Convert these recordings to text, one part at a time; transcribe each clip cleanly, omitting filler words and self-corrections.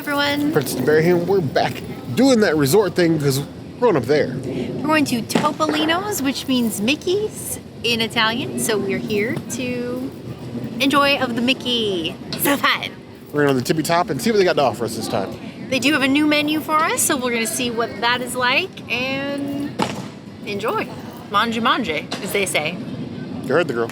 everyone. Pescetarian, we're back doing that resort thing because we're going up there. We're going to Topolino's, which means Mickey's in Italian. So we're here to enjoy of the Mickey. So fun. We're going on the tippy top and see what they got to offer us this time. They do have a new menu for us, so we're going to see what that is like and enjoy. Mange, as they say. You heard the girl.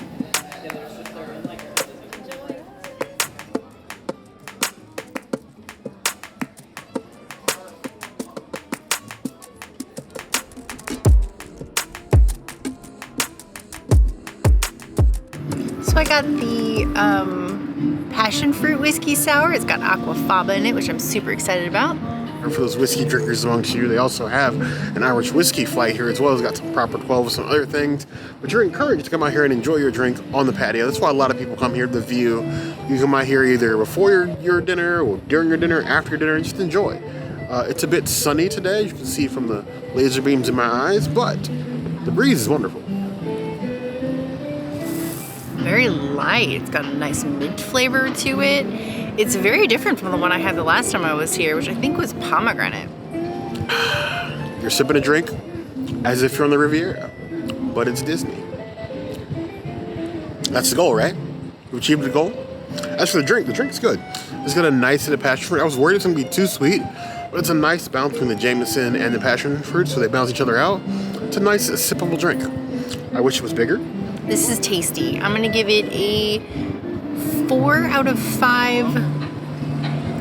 So I got the passion fruit whiskey sour. It's got Aquafaba in it, which I'm super excited about. And for those whiskey drinkers amongst you, they also have an Irish whiskey flight here as well. It's got some proper 12 and some other things. But you're encouraged to come out here and enjoy your drink on the patio. That's why a lot of people come here to the view. You come out here either before your dinner or during your dinner, after your dinner, and just enjoy. It's a bit sunny today, you can see from the laser beams in my eyes, but the breeze is wonderful. Very light. It's got a nice mint flavor to it. It's very different from the one I had the last time I was here, which I think was pomegranate. You're sipping a drink as if you're on the Riviera, but it's Disney. That's the goal, right? You achieved the goal. As for the drink's good. It's got a nice hit of passion fruit. I was worried it's going to be too sweet, but it's a nice balance between the Jameson and the passion fruit, so they balance each other out. It's a nice, sippable drink. I wish it was bigger. This is tasty. I'm going to give it a 4 out of 5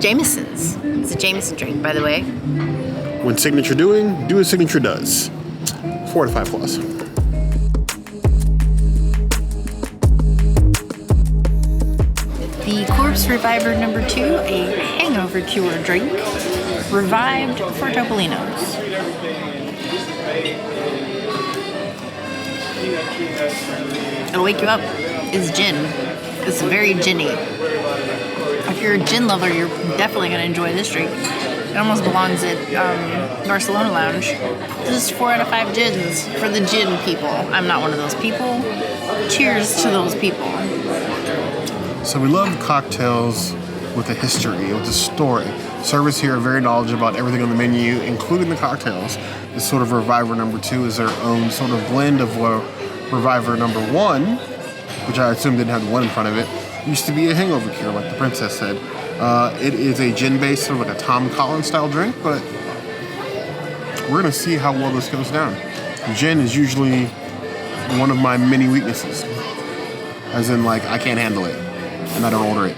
Jamesons. It's a Jameson drink, by the way. When signature doing, do as signature does. 4 out of 5 plus. The Corpse Reviver number 2, a hangover cure drink, revived for Topolino's. It'll wake you up. It's gin. It's very ginny. If you're a gin lover, you're definitely going to enjoy this drink. It almost belongs at Barcelona Lounge. This is 4 out of 5 gins for the gin people. I'm not one of those people. Cheers to those people. So we love cocktails with a history, with a story. Servers here are very knowledgeable about everything on the menu, including the cocktails. This sort of Reviver number 2 is their own sort of blend of Reviver number 1, which I assume didn't have the 1 in front of it. Used to be a hangover cure, like the princess said. It is a gin-based, sort of like a Tom Collins style drink, but we're gonna see how well this goes down. Gin is usually one of my many weaknesses, as in like I can't handle it, and I don't order it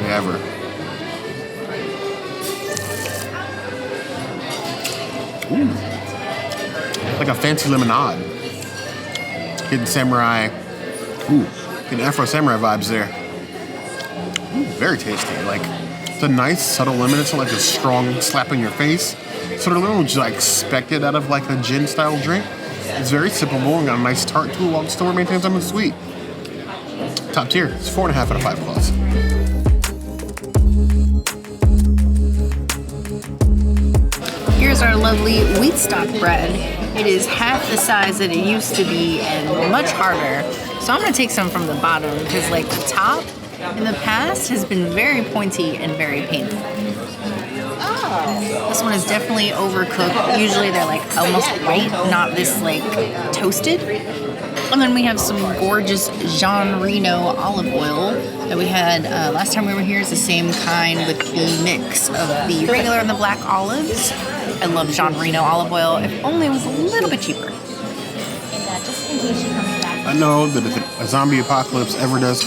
ever. Ooh, like a fancy lemonade. Hidden samurai. Ooh, getting Afro samurai vibes there. Ooh, very tasty. Like, it's a nice subtle lemon. It's not like a strong slap in your face sort of lemon, which I expected out of like a gin style drink. It's very sippable and got a nice tart to it while it still maintains something sweet. Top tier. It's 4.5 out of 5 plus. Here's our lovely wheat stock bread. It is half the size that it used to be and much harder. So I'm gonna take some from the bottom because like the top in the past has been very pointy and very painful. This one is definitely overcooked. Usually they're like almost white, not this like toasted. And then we have some gorgeous Jean Reno olive oil that we had last time we were here. It's the same kind with the mix of the regular and the black olives. I love Jean Reno olive oil, if only it was a little bit cheaper. I know that if a zombie apocalypse ever does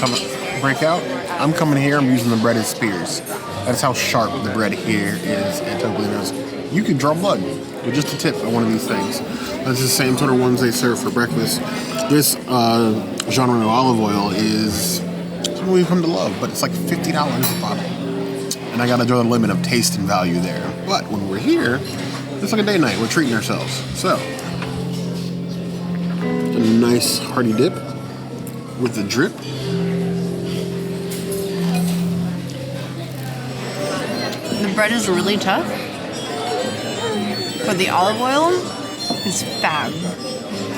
break out, I'm coming here, I'm using the bread as spears. That's how sharp the bread here is at Topolino's. You can draw blood with just a tip of one of these things. That's the same sort of ones they serve for breakfast. This Jean Reno olive oil is something we've come to love, but it's like $50 a bottle. And I gotta draw the limit of taste and value there. But when we're here, it's like a day night. We're treating ourselves. So, a nice hearty dip with the drip. The bread is really tough, but the olive oil is fab,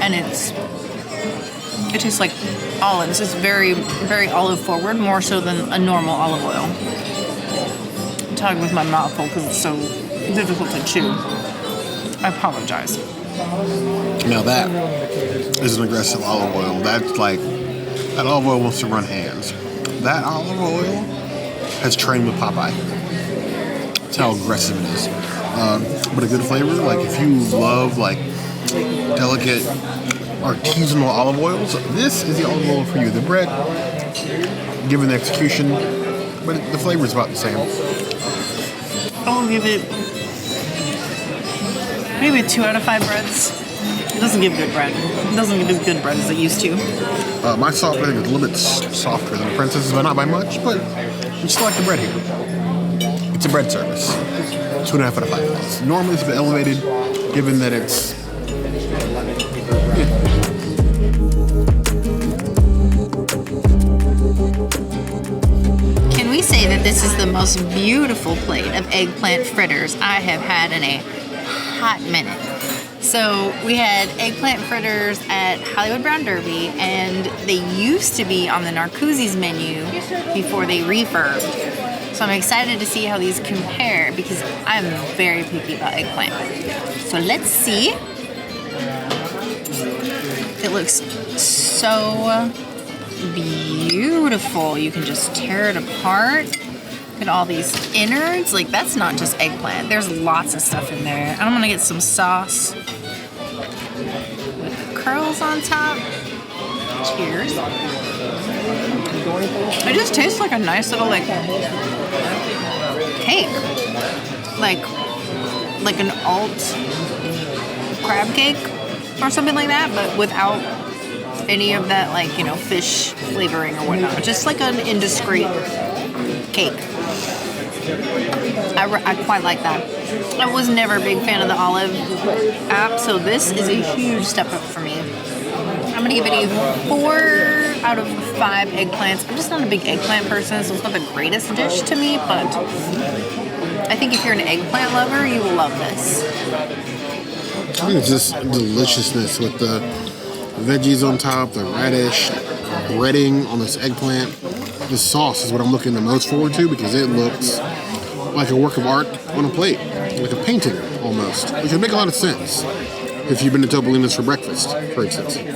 and it tastes like olives. It's very, very olive forward, more so than a normal olive oil. talking with my mouth full because it's so difficult to chew. I apologize. Now that is an aggressive olive oil. That's like, that olive oil wants to run hands. That olive oil has trained with Popeye. That's how aggressive it is. But a good flavor, like if you love like delicate artisanal olive oils, this is the olive oil for you. The bread, given the execution, but the flavor is about the same. I'll give it maybe 2 out of 5 breads. It doesn't give good bread. It doesn't give as good bread as it used to. My soft bread is a little bit softer than the Princess's, but not by much, but just like the bread here. It's a bread service. 2.5 out of 5 plus. Normally it's a bit elevated, given that it's... Can we say that this is the most beautiful plate of eggplant fritters I have had in a hot minute? So we had eggplant fritters at Hollywood Brown Derby, and they used to be on the Narcoossee's menu before they refurbed. So I'm excited to see how these compare because I'm very picky about eggplant. So let's see. It looks so beautiful. You can just tear it apart. Look at all these innards. Like, that's not just eggplant. There's lots of stuff in there. And I'm gonna get some sauce with the curls on top. Cheers. It just tastes like a nice little like cake. Like an alt crab cake or something like that, but without any of that, like, you know, fish flavoring or whatnot. Just like an indiscreet cake. I quite like that. I was never a big fan of the olive app, so this is a huge step up for me. I'm gonna give it a 4 out of 5 eggplants. I'm just not a big eggplant person, so it's not the greatest dish to me, but I think if you're an eggplant lover, you will love this. I think it's just deliciousness with the veggies on top, the radish, breading on this eggplant. The sauce is what I'm looking the most forward to because it looks like a work of art on a plate, like a painting almost, which would make a lot of sense if you've been to Topolino's for breakfast, for instance. Look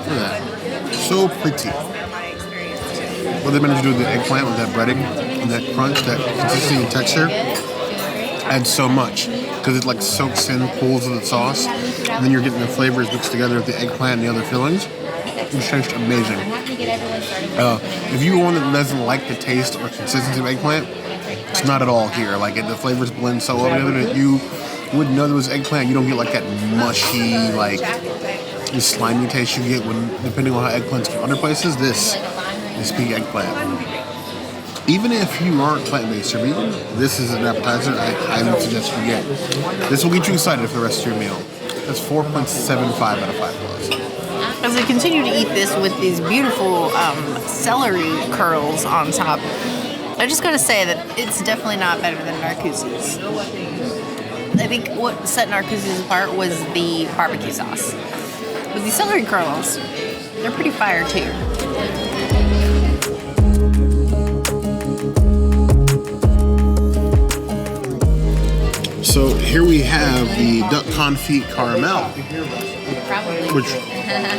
at that. So pretty. What they managed to do with the eggplant with that breading and that crunch, that consistency and texture, adds so much because it like soaks in, pulls of the sauce, and then you're getting the flavors mixed together with the eggplant and the other fillings. It's tastes amazing. If you're one that doesn't like the taste or consistency of eggplant, it's not at all here. Like the flavors blend so well together that you wouldn't know there was eggplant. You don't get like that mushy, like the slimy taste you get when, depending on how eggplants come other places. This is peak eggplant. Even if you aren't plant-based or vegan, this is an appetizer I would suggest you get. This will get you excited for the rest of your meal. That's 4.75 out of 5 plus. As I continue to eat this with these beautiful celery curls on top, I just gotta say that it's definitely not better than Narcoossee's. I think what set Narcoossee's apart was the barbecue sauce. But these celery curls, they're pretty fire too. So here we have the duck confit caramel, which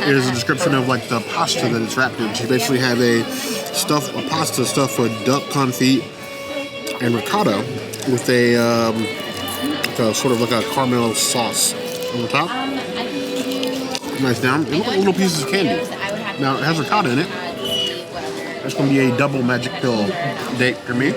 is a description of like the pasta that it's wrapped in. So you basically have a pasta stuffed with duck confit and ricotta with a sort of like a caramel sauce on the top. Nice down. It looks like little pieces of candy. Now it has ricotta in it. That's going to be a double magic pill date for me.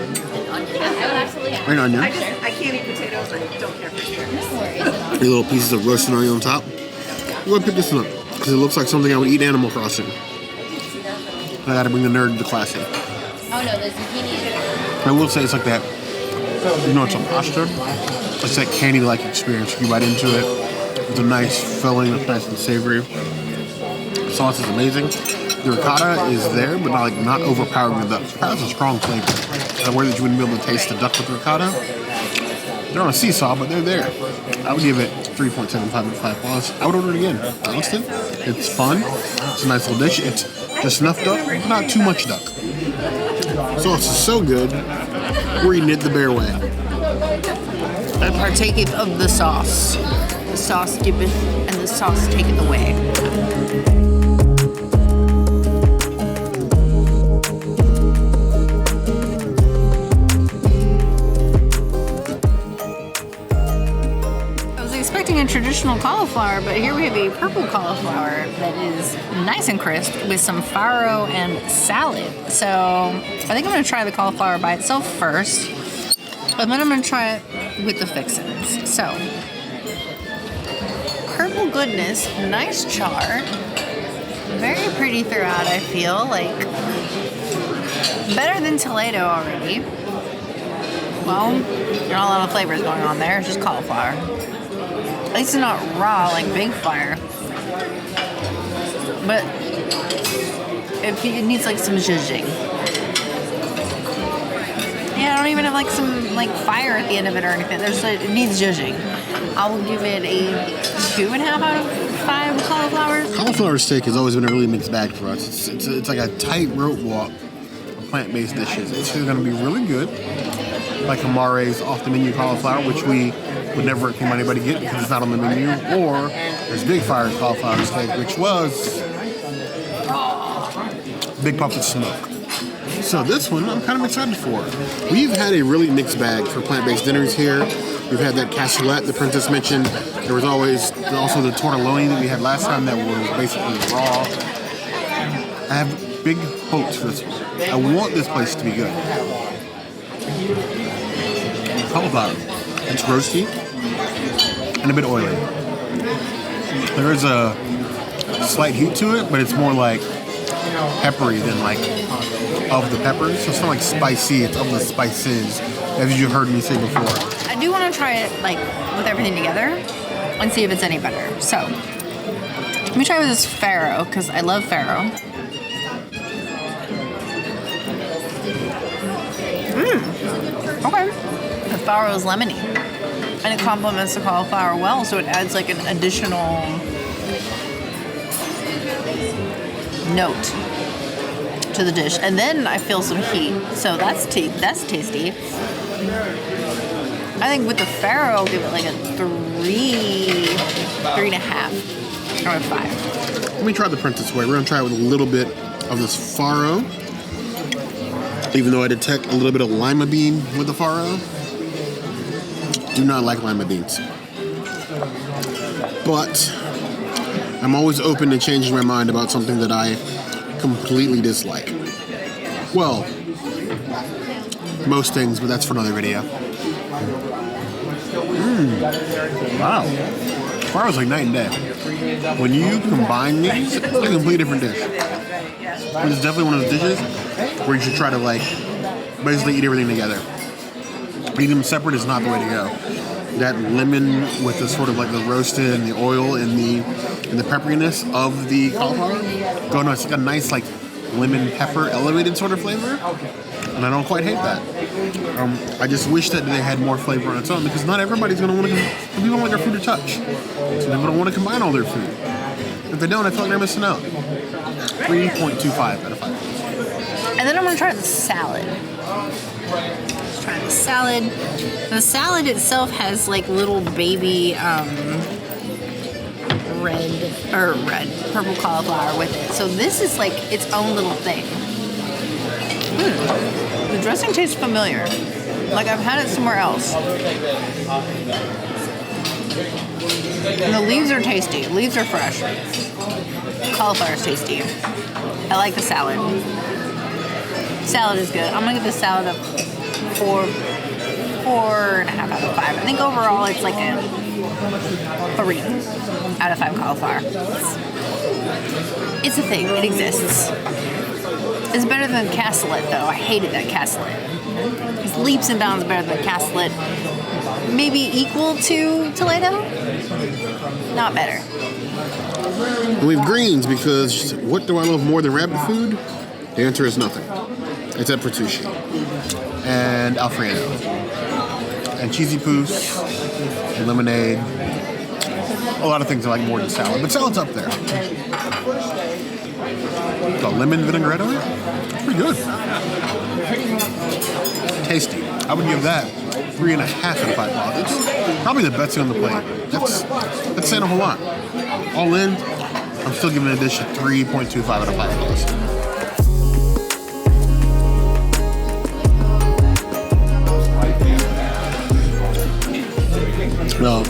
And onion. I can't eat potatoes. I don't care for asparagus. These little pieces of roasted onion on top. I'm going to pick this one up because it looks like something I would eat in Animal Crossing. I got to bring the nerd to classy. Oh no, the zucchini. I will say it's like that. You know, it's a pasta. It's that candy-like experience. You bite into it. It's a nice filling. It's nice and savory. The sauce is amazing. The ricotta is there, but not overpowering the duck. Ricotta's a strong flavor. I'm worried that you wouldn't be able to taste the duck with the ricotta. They're on a seesaw, but they're there. I would give it 3.75 out of 5 plus. I would order it again. Honestly, it's fun. It's a nice little dish. It's just enough duck, but not too much duck. Sauce is so good, we're eating it the bear way. I partake of the sauce. The sauce dippeth and the sauce taketh away. A traditional cauliflower, but here we have a purple cauliflower that is nice and crisp with some farro and salad. So I think I'm going to try the cauliflower by itself first, and then I'm going to try it with the fixins. So purple goodness, nice char, very pretty throughout. I feel like better than Toledo already. Well, there's not a lot of flavors going on there. It's just cauliflower. At least it's not raw like Big Fire. But it needs like some zhuzhing. Yeah, I don't even have like some like fire at the end of it or anything. It needs zhuzhing. I will give it a 2.5 out of 5 cauliflowers. Cauliflower steak has always been a really mixed bag for us. It's like a tightrope walk of plant-based dishes. It's either going to be really good, like Amare's off-the-menu cauliflower, which we would never recommend anybody get because it's not on the menu, or there's Big Fire cauliflower steak, which was big puff of smoke. So this one I'm kind of excited for. We've had a really mixed bag for plant-based dinners here. We've had that cassoulet the princess mentioned. There was also the tortelloni that we had last time that was basically raw. I have big hopes for this one. I want this place to be good. Cauliflower. It's roasty and a bit oily. There is a slight heat to it, but it's more like peppery than like of the peppers. So it's not like spicy, it's of the spices, as you've heard me say before. I do want to try it like with everything together and see if it's any better. So let me try with this farro because I love farro. Okay. The farro is lemony. And it complements the cauliflower well, so it adds like an additional note to the dish. And then I feel some heat, so that's tasty. I think with the farro, I'll give it like a 3.5 out of 5. Let me try the princess way. We're gonna try it with a little bit of this farro. Even though I detect a little bit of lima bean with the farro. Do not like lima beans. But I'm always open to changing my mind about something that I completely dislike. Well, most things, but that's for another video. Wow. Farro's like night and day. When you combine these, it's like a completely different dish. It's definitely one of those dishes where you should try to like basically eat everything together. Eating them separate is not the way to go. That lemon with the sort of like the roasted and the oil and the pepperiness of the cauliflower. No, it's like a nice like lemon pepper elevated sort of flavor. And I don't quite hate that. I just wish that they had more flavor on its own because not everybody's going to want to, people don't want their food to touch. So they don't want to combine all their food. If they don't, I feel like they're missing out. 3.25 out of 5. And then I'm going to try the salad. Let's try the salad. The salad itself has like little baby purple cauliflower with it. So this is like its own little thing. The dressing tastes familiar. Like I've had it somewhere else. And the leaves are tasty. Leaves are fresh. Cauliflower is tasty. I like the salad. Salad is good. I'm gonna give the salad a 4.5 out of 5. I think overall it's like a 3 out of 5 cauliflower. It's a thing. It exists. It's better than cassoulet, though. I hated that cassoulet. It's leaps and bounds better than cassoulet. Maybe equal to Toledo? Not better. And we have greens because what do I love more than rabbit food? The answer is nothing. It's Fettuccine and Alfredo and cheesy pousse and lemonade. A lot of things I like more than salad, but salad's up there. The lemon vinaigrette on it. It's pretty good. Tasty. I would give that 3.5 out of 5 paws. It's probably the best thing on the plate. That's saying a whole lot. All in, I'm still giving the dish a 3.25 out of 5 paws. Well,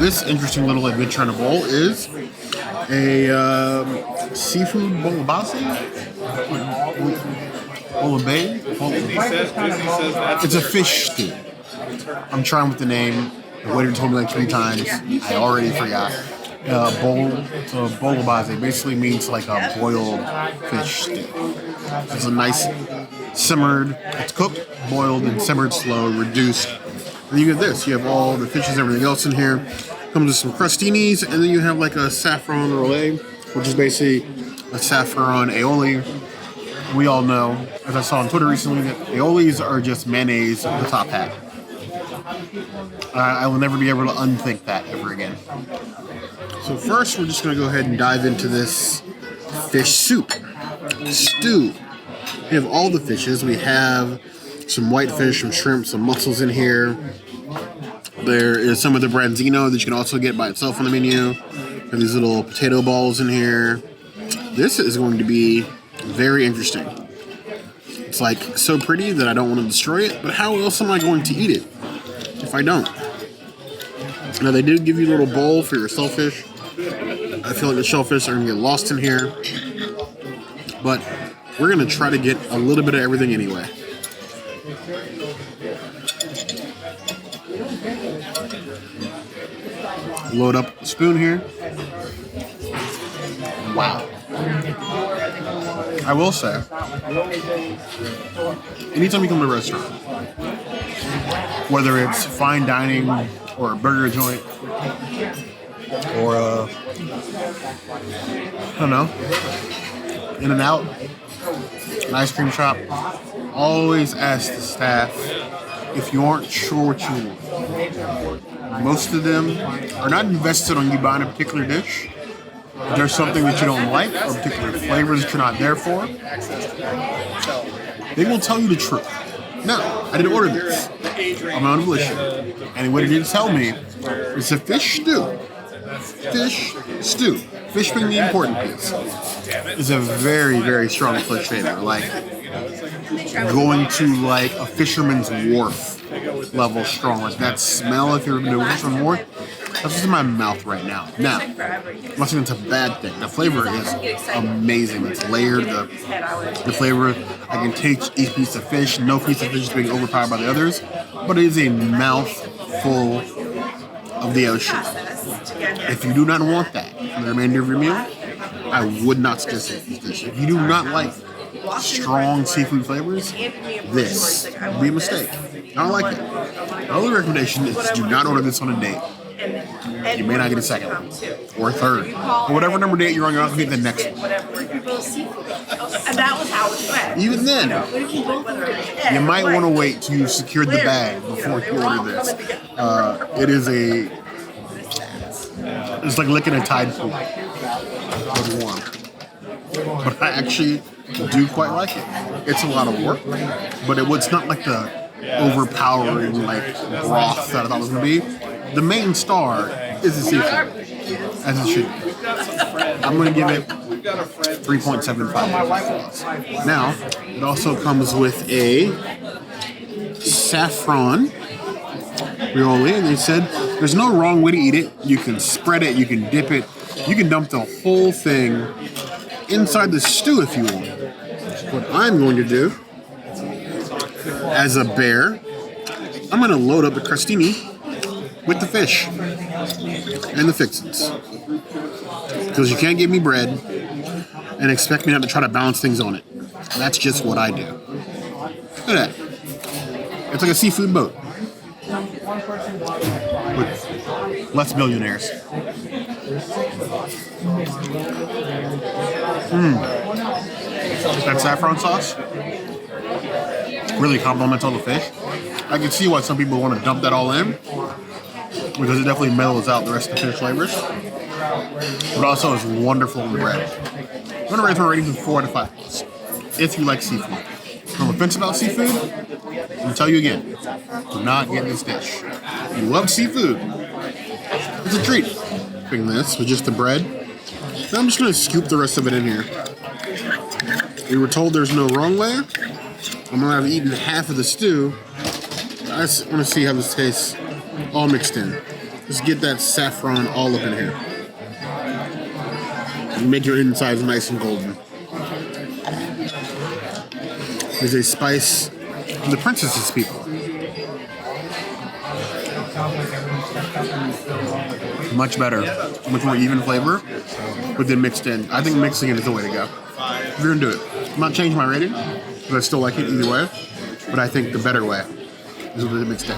this interesting little adventure in a bowl is a seafood bouillabaisse. Bouillabaisse. It's a fish stew. I'm trying with the name. The waiter told me like 3 times. I already forgot. Bouillabaisse basically means like a boiled fish stew. It's a nice simmered. It's cooked, boiled, and simmered slow, reduced. And you get this. You have all the fishes and everything else in here. Comes with some crostinis, and then you have like a saffron roulade, which is basically a saffron aioli. We all know, as I saw on Twitter recently, that aiolis are just mayonnaise with the top hat. I will never be able to unthink that ever again. So first, we're just going to go ahead and dive into this fish soup. Stew. We have all the fishes. We have some whitefish, some shrimp, some mussels in here. There is some of the branzino that you can also get by itself on the menu. There are these little potato balls in here. This is going to be very interesting. It's like so pretty that I don't want to destroy it, but how else am I going to eat it if I don't? Now they did give you a little bowl for your shellfish. I feel like the shellfish are going to get lost in here, but we're going to try to get a little bit of everything anyway. Load up a spoon here. Wow. I will say, anytime you come to a restaurant, whether it's fine dining or a burger joint or I don't know, In and Out, an ice cream shop, always ask the staff if you aren't sure what you want. Most of them are not invested on you buying a particular dish. If there's something that you don't like or particular flavors that you're not there for, they will tell you the truth. No, I didn't order this. I'm on volition. And what it did tell me is a fish stew. Fish stew. Fish being the important piece is a very, very strong flavor. Like going to like a Fisherman's Wharf level strong. Like that smell, if you're doing Fisherman's Wharf, that's what's in my mouth right now. Now, I'm not saying it's a bad thing. The flavor is amazing. It's layered. The flavor, I can taste each piece of fish. No piece of fish is being overpowered by the others, but it is a mouthful of the ocean. If you do not want that for the remainder of your meal, I would not suggest this dish. If you do not like strong seafood flavors, this would be a mistake. I don't like it. My only recommendation is do not order this on a date. You may not get a second one, or a third, or whatever number date you're on. You're not going to get the next one. And that was how it went. Even then, you might want to wait till you've secured the bag before you order this. It's like licking a Tide pool. It's warm. But I actually do quite like it. It's a lot of work, but it's not like the overpowering like broth that I thought it was going to be. The main star is the seafood, as it should be. I'm going to give it 3.75. Now, it also comes with a saffron aioli, and they said there's no wrong way to eat it. You can spread it, you can dip it, you can dump the whole thing inside the stew if you want. What I'm going to do, as a bear, I'm going to load up the crostini with the fish and the fixins. Because you can't give me bread and expect me not to try to balance things on it. That's just what I do. Look at that. It's like a seafood boat. With less billionaires. That saffron sauce really complements all the fish. I can see why some people want to dump that all in, because it definitely mellows out the rest of the fish flavors. But also is wonderful in bread. I'm gonna rate my rating to 4 out of 5 plus. If you like seafood. If I'm offensive about seafood, I'm gonna tell you again, do not get this dish. If you love seafood, it's a treat. Putting this with just the bread. Now I'm just gonna scoop the rest of it in here. We were told there's no wrong way. I'm gonna have eaten half of the stew. I just wanna see how this tastes all mixed in. Just get that saffron all up in here. And make your insides nice and golden. There's a spice from the princess's people. Much better, much more even flavor, but then mixed in. I think mixing it is the way to go. If you're gonna do it, I'm not changing my rating, because I still like it either way, but I think the better way is with it mixed in.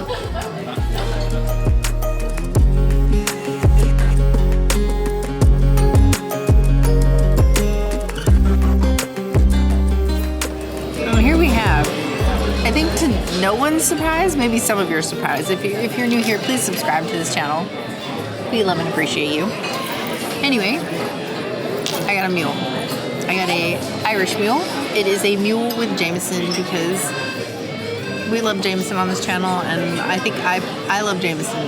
Here we have, I think to no one's surprise, maybe some of your surprise. If you're new here, please subscribe to this channel. We love and appreciate you. Anyway, I got a mule. I got a Irish mule. It is a mule with Jameson because we love Jameson on this channel, and I think I love Jameson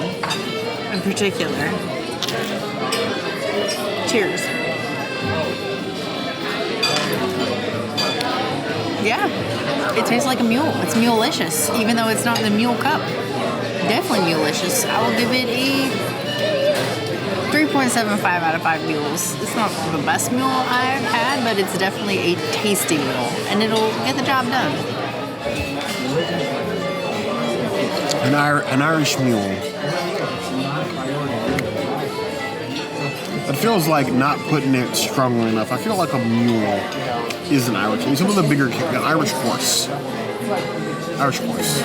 in particular. Cheers. Yeah, it tastes like a mule. It's mulelicious, even though it's not in the mule cup. Definitely mulelicious. I will give it a 3.75 out of 5 mules. It's not the best mule I've had, but it's definitely a tasty mule, and it'll get the job done. An Irish mule. It feels like not putting it strongly enough. I feel like a mule is an Irish. Some of the bigger, an Irish horse. Irish horse.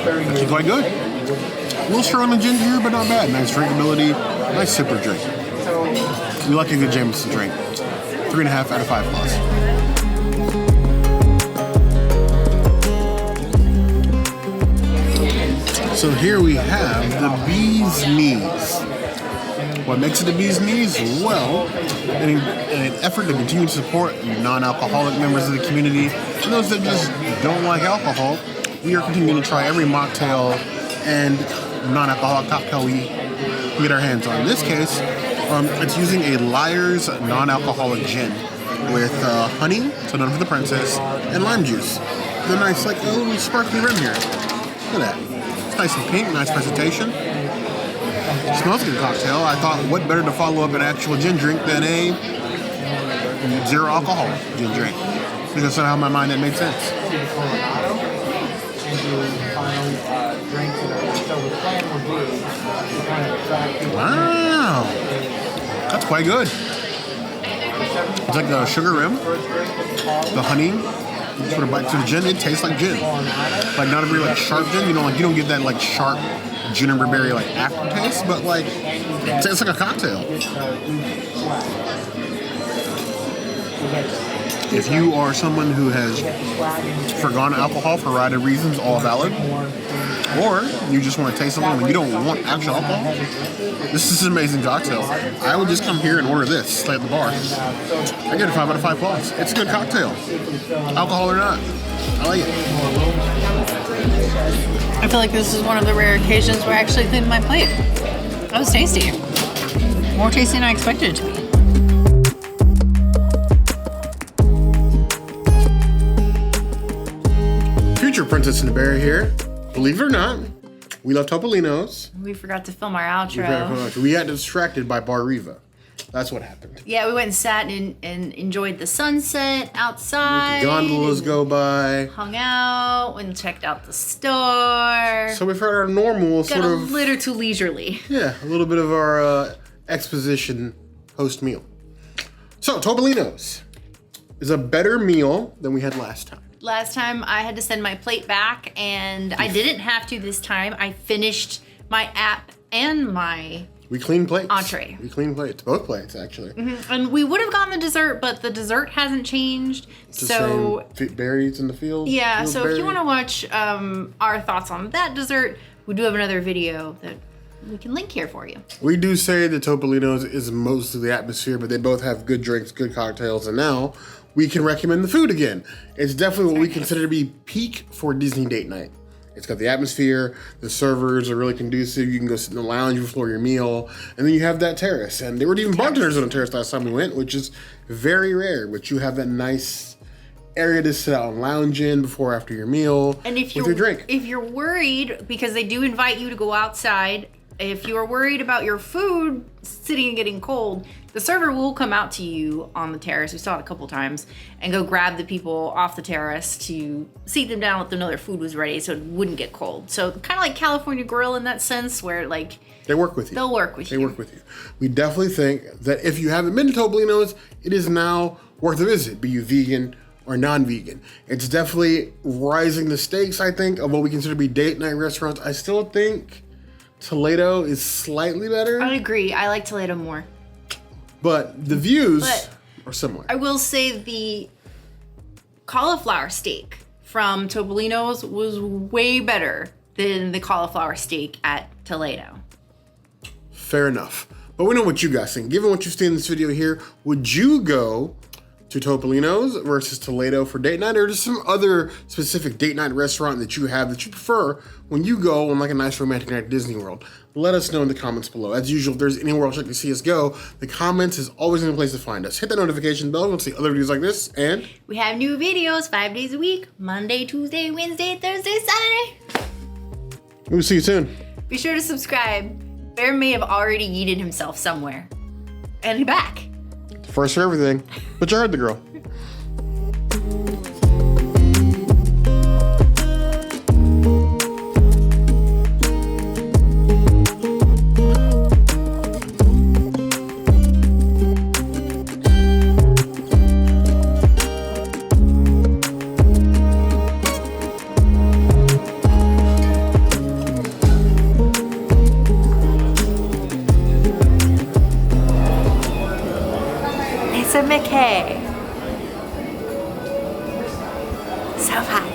Actually quite good. A little strong on ginger, but not bad. Nice drinkability. Nice sipper drink. We like a good Jameson drink. 3.5 out of 5 plus. So here we have the bee's knees. What makes it the bee's knees? Well, in an effort to continue to support non-alcoholic members of the community and those that just don't like alcohol, we are continuing to try every mocktail and non-alcoholic cocktail we get our hands on. In this case, it's using a Liar's non-alcoholic gin with honey, so done for the princess, and lime juice. The nice, like, a little sparkly rim here. Look at that. It's nice and pink, nice presentation. Smells like a cocktail. I thought, what better to follow up an actual gin drink than a zero alcohol gin drink? Because somehow in my mind that made sense. Wow, that's quite good. It's like the sugar rim, the honey. You put a bite to the gin. It tastes like gin, like not a very like sharp gin. You know, like you don't get that like sharp juniper berry like aftertaste, but like it tastes like a cocktail. If you are someone who has forgone alcohol for a variety of reasons, all valid, or you just want to taste something when you don't want actual alcohol, this is an amazing cocktail. I would just come here and order this, stay at the bar. I get a 5 out of 5 plus. It's a good cocktail, alcohol or not. I like it. I feel like this is one of the rare occasions where I actually cleaned my plate. That was tasty. More tasty than I expected it to be. Future Princess and the Bear here. Believe it or not, we love Topolino's. We forgot to film our outro. We got distracted by Bar Riva. That's what happened. Yeah, we went and sat and enjoyed the sunset outside. Gondolas go by. Hung out and checked out the store. So we've heard our normal Got sort a of... little too leisurely. Yeah, a little bit of our exposition post meal. So Topolino's is a better meal than we had last time. Last time I had to send my plate back, and I didn't have to this time. I finished my app and my We clean plates. entree. We clean plates. Both plates, actually. Mm-hmm. And we would have gotten the dessert, but the dessert hasn't changed. It's the So same berries in the field. yeah, field so berry. if you want to watch our thoughts on that dessert, we do have another video that we can link here for you. We do say that Topolino's is mostly the atmosphere, but they both have good drinks, good cocktails, and now we can recommend the food again. It's definitely what we consider to be peak for Disney date night. It's got the atmosphere, the servers are really conducive, you can go sit in the lounge before your meal, and then you have that terrace. And there were even bartenders on the terrace last time we went, which is very rare, but you have that nice area to sit out and lounge in before or after your meal And if with your drink. If you're worried, because they do invite you to go outside, if you're worried about your food sitting and getting cold, the server will come out to you on the terrace. We saw it a couple times, and go grab the people off the terrace to seat them down, let them know their food was ready so it wouldn't get cold. So kind of like California Grill in that sense, where like They work with you. they'll work with you. They work with you. We definitely think that if you haven't been to Topolino's, it is now worth a visit, be you vegan or non-vegan. It's definitely rising the stakes, I think, of what we consider to be date night restaurants. I still think Toledo is slightly better, I agree. I like Toledo more. but the views But are similar. I will say the cauliflower steak from Topolino's was way better than the cauliflower steak at Toledo. Fair enough. But we know what you guys think. Given what you've seen in this video here, would you go to Topolino's versus Toledo for date night, or just some other specific date night restaurant that you have that you prefer when you go on like a nice romantic night at Disney World? Let us know in the comments below. As usual, if there's anywhere else you'd like to see us go, the comments is always a place to find us. Hit that notification bell, you'll see other videos like this, and We have new videos 5 days a week, Monday, Tuesday, Wednesday, Thursday, Saturday. we'll see you soon. Be sure to subscribe. Bear may have already yeeted himself somewhere. And he's back. First for everything, but you heard the girl. It's a Mickey. So fun.